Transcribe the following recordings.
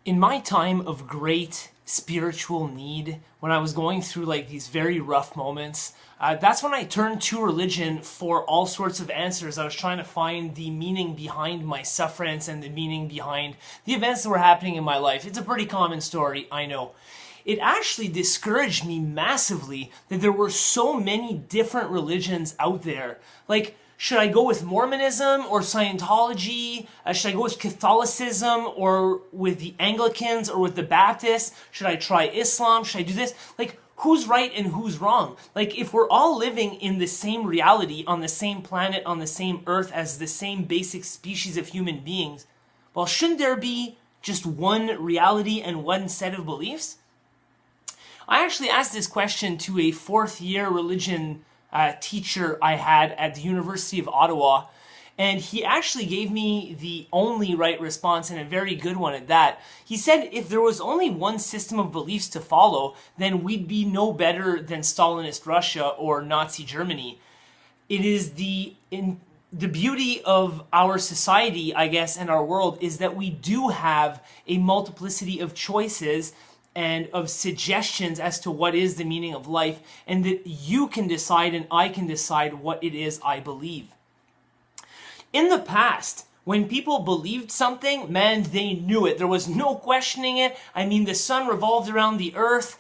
In my time of great spiritual need, when I was going through like these very rough moments, that's when I turned to religion for all sorts of answers. I was trying to find the meaning behind my sufferance and the meaning behind the events that were happening in my life. It's a pretty common story, I know. It actually discouraged me massively that there were so many different religions out there. Like, should I go with Mormonism or Scientology? Should I go with Catholicism or with the Anglicans or with the Baptists? Should I try Islam? Should I do this? Like, who's right and who's wrong? Like, if we're all living in the same reality, on the same planet, on the same earth as the same basic species of human beings, well, shouldn't there be just one reality and one set of beliefs? I actually asked this question to a fourth-year religion teacher I had at the University of Ottawa, and he actually gave me the only right response, and a very good one at that. He said if there was only one system of beliefs to follow, then we'd be no better than Stalinist Russia or Nazi Germany. It is the beauty of our society, I guess, and our world is that we do have a multiplicity of choices and of suggestions as to what is the meaning of life, and that you can decide and I can decide what it is I believe. In the past, when people believed something, man, they knew it. There was no questioning it. I mean, the sun revolved around the earth.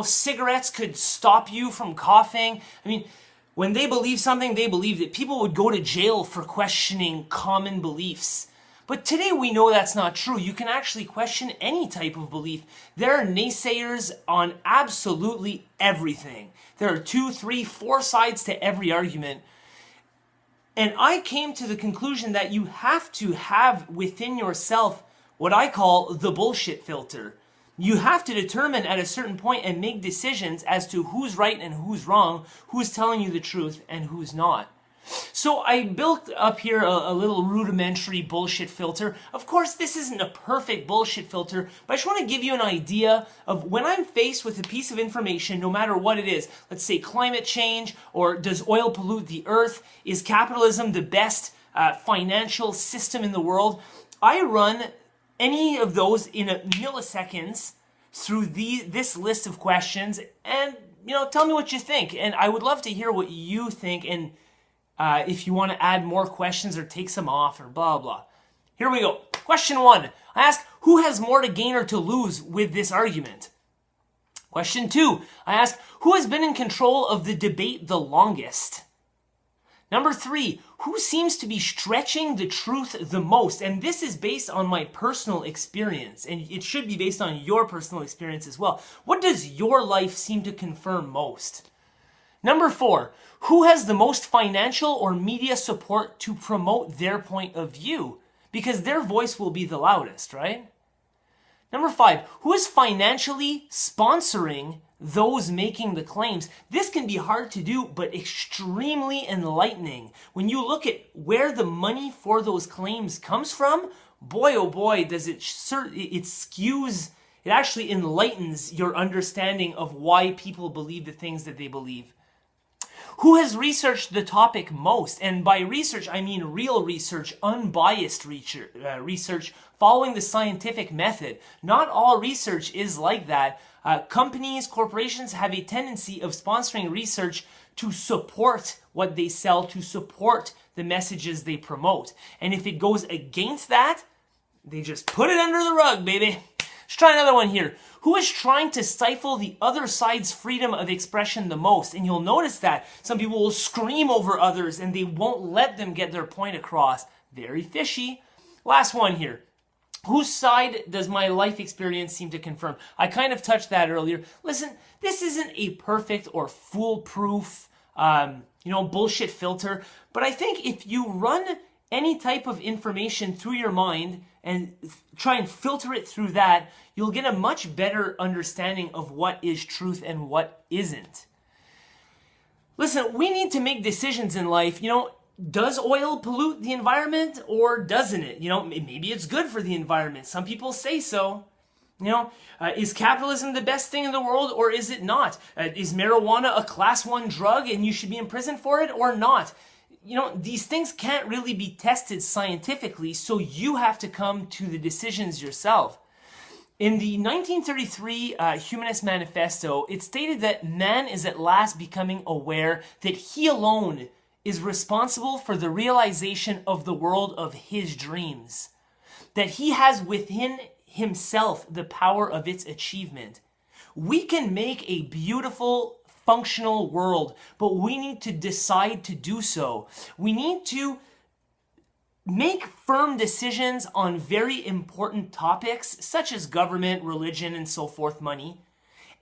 Cigarettes could stop you from coughing. I mean, when they believed something, they believed it. People would go to jail for questioning common beliefs. But today we know that's not true. You can actually question any type of belief. There are naysayers on absolutely everything. There are 2, 3, 4 sides to every argument. And I came to the conclusion that you have to have within yourself what I call the bullshit filter. You have to determine at a certain point and make decisions as to who's right and who's wrong, who's telling you the truth and who's not. So I built up here a little rudimentary bullshit filter. Of course, this isn't a perfect bullshit filter, but I just want to give you an idea of when I'm faced with a piece of information, no matter what it is, let's say climate change, or does oil pollute the earth, is capitalism the best financial system in the world, I run any of those in milliseconds through this list of questions and, tell me what you think. And I would love to hear what you think, and if you want to add more questions or take some off or blah, blah. Here we go. Question 1. I ask, who has more to gain or to lose with this argument? Question 2. I ask, who has been in control of the debate the longest? Number 3. Who seems to be stretching the truth the most? And this is based on my personal experience, and it should be based on your personal experience as well. What does your life seem to confirm most? Number 4, who has the most financial or media support to promote their point of view? Because their voice will be the loudest, right? Number 5, who is financially sponsoring those making the claims? This can be hard to do, but extremely enlightening. When you look at where the money for those claims comes from, boy oh boy, does it skews, it actually enlightens your understanding of why people believe the things that they believe. Who has researched the topic most? And by research, I mean real research, unbiased research, following the scientific method. Not all research is like that. Companies, corporations have a tendency of sponsoring research to support what they sell, to support the messages they promote. And if it goes against that, they just put it under the rug, baby. Let's try another one here. Who is trying to stifle the other side's freedom of expression the most? And you'll notice that some people will scream over others and they won't let them get their point across. Very fishy. Last one here. Whose side does my life experience seem to confirm? I kind of touched that earlier. Listen, this isn't a perfect or foolproof, bullshit filter, but I think if you run any type of information through your mind and try and filter it through that, you'll get a much better understanding of what is truth and what isn't. Listen, we need to make decisions in life. Does oil pollute the environment or doesn't it? Maybe it's good for the environment. Some people say so. Is capitalism the best thing in the world or is it not? Is marijuana a class 1 drug and you should be in prison for it or not? These things can't really be tested scientifically, so you have to come to the decisions yourself. In the 1933 Humanist Manifesto, it stated that man is at last becoming aware that he alone is responsible for the realization of the world of his dreams, that he has within himself the power of its achievement. We can make a beautiful, functional world, but we need to decide to do so. We need to make firm decisions on very important topics such as government, religion, and so forth, money,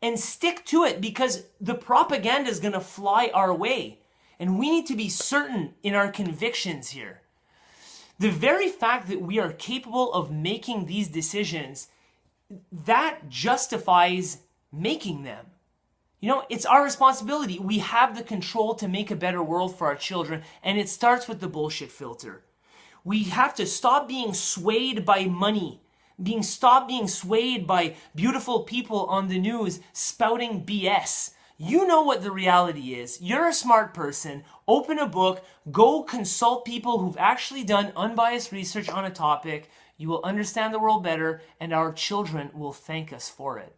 and stick to it, because the propaganda is going to fly our way. And we need to be certain in our convictions here. The very fact that we are capable of making these decisions, that justifies making them. You know, it's our responsibility. We have the control to make a better world for our children, and it starts with the bullshit filter. We have to stop being swayed by money, stop being swayed by beautiful people on the news spouting BS. You know what the reality is. You're a smart person. Open a book. Go consult people who've actually done unbiased research on a topic. You will understand the world better, and our children will thank us for it.